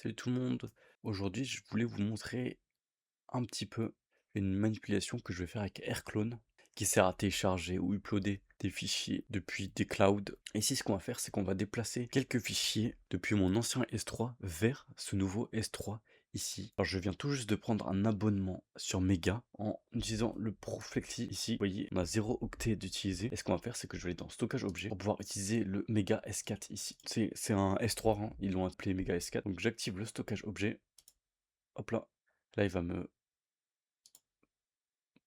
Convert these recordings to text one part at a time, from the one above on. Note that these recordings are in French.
Salut tout le monde. Aujourd'hui, je voulais vous montrer un petit peu une manipulation que je vais faire avec AirClone qui sert à télécharger ou uploader des fichiers depuis des clouds. Et ici, ce qu'on va faire, c'est qu'on va déplacer quelques fichiers depuis mon ancien S3 vers ce nouveau S3 ici. Alors, je viens tout juste de prendre un abonnement sur Mega en utilisant le Proflexi ici. Vous voyez, on a 0 octet d'utiliser. Et ce qu'on va faire, c'est que je vais aller dans stockage objet pour pouvoir utiliser le Mega S4 ici. C'est un S3, hein, ils l'ont appelé Mega S4. Donc, j'active le stockage objet. Hop là. Là, il me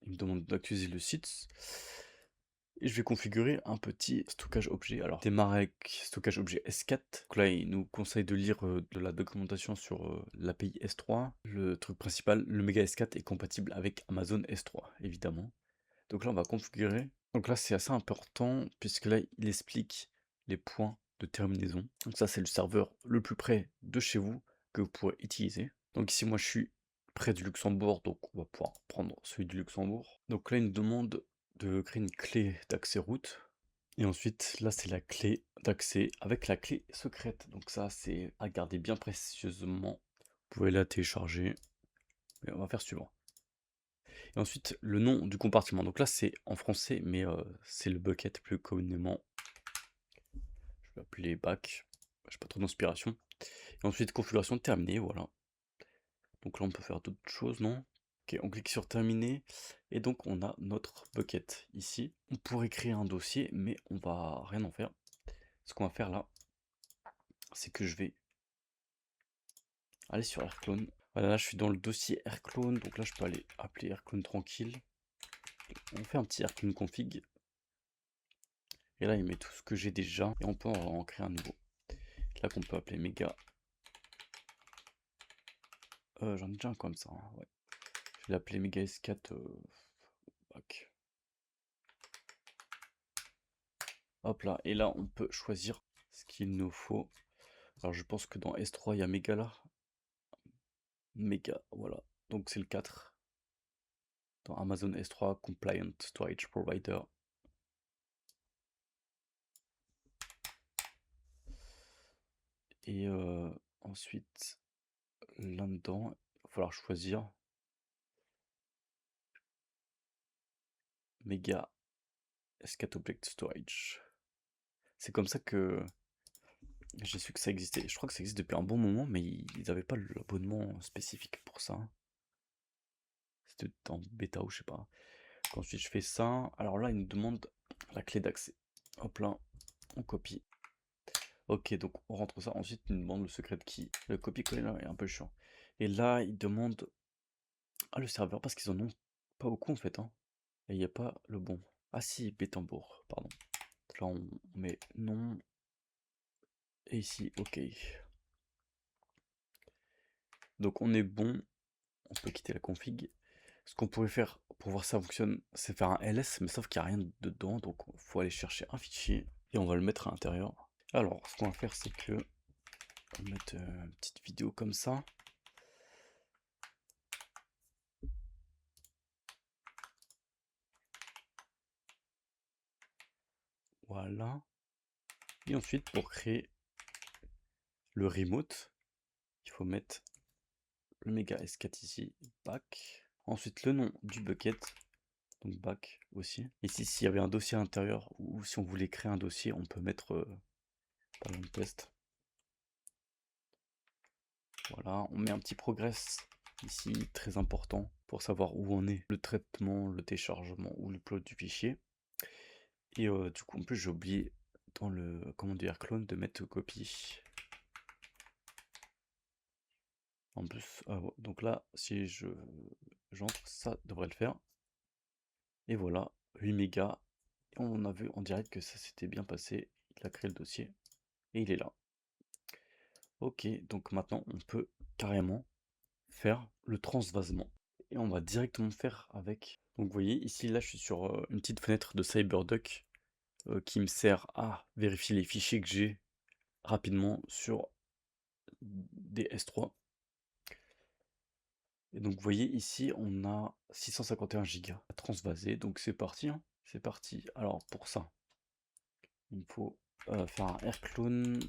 demande d'actualiser le site. Et je vais configurer un petit stockage objet. Alors, démarrer avec stockage objet S4. Donc là, il nous conseille de lire de la documentation sur l'API S3. Le truc principal, le Mega S4 est compatible avec Amazon S3, évidemment. Donc là, on va configurer. Donc là, c'est assez important, puisque là, il explique les points de terminaison. Donc ça, c'est le serveur le plus près de chez vous que vous pourrez utiliser. Donc ici, moi, je suis près du Luxembourg, donc on va pouvoir prendre celui du Luxembourg. Donc là, il nous demande de créer une clé d'accès route. Et ensuite, là, c'est la clé d'accès avec la clé secrète. Donc ça, c'est à garder bien précieusement. Vous pouvez la télécharger. Mais on va faire suivant. Et ensuite, le nom du compartiment. Donc là, c'est en français, mais c'est le bucket plus communément. Je vais appeler back. J'ai pas trop d'inspiration. Et ensuite, configuration terminée, voilà. Donc là, on peut faire d'autres choses, non? Ok, on clique sur terminer. Et donc, on a notre bucket ici. On pourrait créer un dossier, mais on va rien en faire. Ce qu'on va faire là, c'est que je vais aller sur AirClone. Voilà, là, je suis dans le dossier AirClone. Donc là, je peux aller appeler AirClone tranquille. On fait un petit AirClone config. Et là, il met tout ce que j'ai déjà. Et on peut en créer un nouveau. Là, qu'on peut appeler méga. J'en ai déjà un comme ça, hein, ouais. Je vais l'appeler méga S4 back. Hop là. Et là, on peut choisir ce qu'il nous faut. Alors, je pense que dans S3, il y a méga là. Méga, voilà. Donc, c'est le 4. Dans Amazon S3 Compliant Storage Provider. Et ensuite, là-dedans, il va falloir choisir Mega S4 Object Storage. C'est comme ça que j'ai su que ça existait. Je crois que ça existe depuis un bon moment, mais ils n'avaient pas l'abonnement spécifique pour ça. C'était en bêta ou je sais pas. Ensuite, je fais ça. Alors là, il nous demande la clé d'accès. Hop là, on copie. Ok, donc on rentre ça. Ensuite, il nous demande le secret de key. Le copier-coller là est un peu chiant. Et là, il demande le serveur parce qu'ils en ont pas beaucoup en fait, hein. Et il n'y a pas le bon. Ah si, Bétambourg, pardon. Là, on met non. Et ici, ok. Donc on est bon. On peut quitter la config. Ce qu'on pourrait faire pour voir si ça fonctionne, c'est faire un ls, mais sauf qu'il n'y a rien dedans, donc il faut aller chercher un fichier et on va le mettre à l'intérieur. Alors, ce qu'on va faire, c'est que on va mettre une petite vidéo comme ça. Voilà. Et ensuite, pour créer le remote, il faut mettre le méga S4 ici, back. Ensuite, le nom du bucket, donc back aussi. Ici, s'il y avait un dossier à l'intérieur, ou si on voulait créer un dossier, on peut mettre par exemple test. Voilà, on met un petit progress ici, très important, pour savoir où on est, le traitement, le téléchargement ou l'upload du fichier. Et du coup, en plus, j'ai oublié dans le commande du AirClone de mettre copie. En plus, donc là, si j'entre, ça devrait le faire. Et voilà, 8 mégas. Et on a vu en direct que ça s'était bien passé. Il a créé le dossier et il est là. Ok, donc maintenant, on peut carrément faire le transvasement. Et on va directement faire avec. Donc vous voyez, ici, là, je suis sur une petite fenêtre de CyberDuck qui me sert à vérifier les fichiers que j'ai rapidement sur des S3. Et donc vous voyez ici, on a 651 Go à transvaser. Donc c'est parti, hein. C'est parti. Alors pour ça, il me faut faire un AirClone.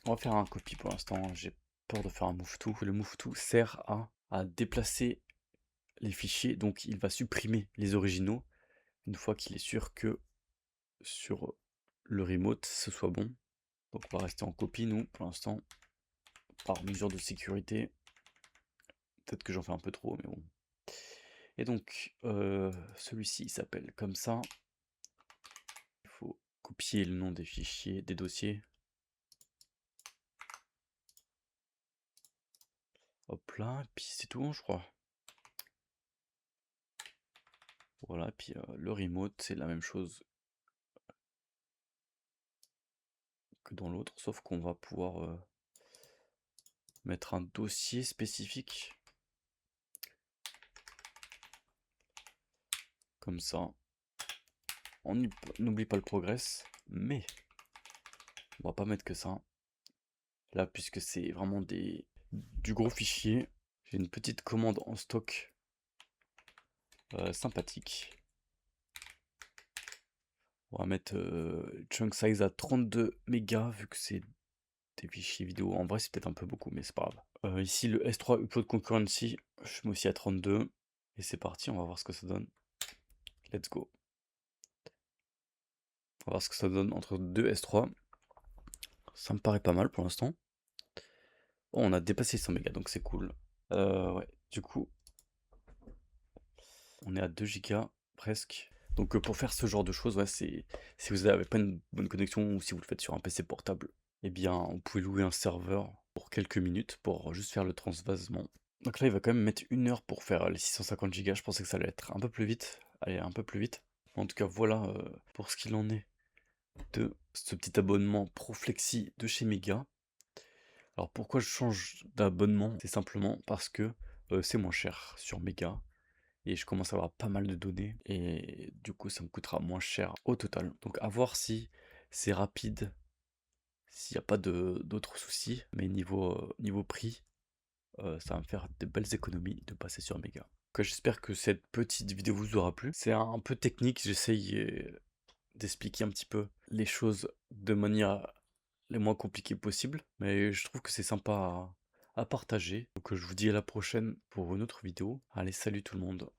On va faire un copy pour l'instant, hein. J'ai peur de faire un move-to. Le move-to sert à déplacer les fichiers, donc il va supprimer les originaux une fois qu'il est sûr que sur le remote ce soit bon. Donc on va rester en copie nous pour l'instant, par mesure de sécurité. Peut-être que j'en fais un peu trop, mais bon. Et donc celui-ci il s'appelle comme ça. Il faut copier le nom des fichiers, des dossiers. Hop là, et puis c'est tout, hein, je crois. Voilà, puis le remote, c'est la même chose que dans l'autre, sauf qu'on va pouvoir mettre un dossier spécifique. Comme ça. On n'oublie pas le progress, mais on va pas mettre que ça. Là, puisque c'est vraiment du gros fichier, j'ai une petite commande en stock sympathique. On va mettre chunk size à 32 mégas, vu que c'est des fichiers vidéo. En vrai, c'est peut-être un peu beaucoup, mais c'est pas grave. Ici, le S3 Upload Concurrency, je mets aussi à 32. Et c'est parti, on va voir ce que ça donne. Let's go. On va voir ce que ça donne entre deux S3. Ça me paraît pas mal pour l'instant. Oh, on a dépassé 100 mégas, donc c'est cool. Ouais, du coup, on est à 2 gigas presque. Donc pour faire ce genre de choses, ouais, si vous n'avez pas une bonne connexion ou si vous le faites sur un PC portable, eh bien, vous pouvez louer un serveur pour quelques minutes pour juste faire le transvasement. Donc là, il va quand même mettre 1 heure pour faire les 650 gigas. Je pensais que ça allait être un peu plus vite. Allez, un peu plus vite. En tout cas, voilà pour ce qu'il en est de ce petit abonnement Proflexi de chez Mega. Alors pourquoi je change d'abonnement? C'est simplement parce que c'est moins cher sur Mega et je commence à avoir pas mal de données et du coup ça me coûtera moins cher au total. Donc à voir si c'est rapide, s'il n'y a pas d'autres soucis, mais niveau prix, ça va me faire de belles économies de passer sur Mega. Donc, j'espère que cette petite vidéo vous aura plu. C'est un peu technique, j'essaye d'expliquer un petit peu les choses de manière les moins compliquées possible, mais je trouve que c'est sympa à partager. Donc je vous dis à la prochaine pour une autre vidéo. Allez, salut tout le monde.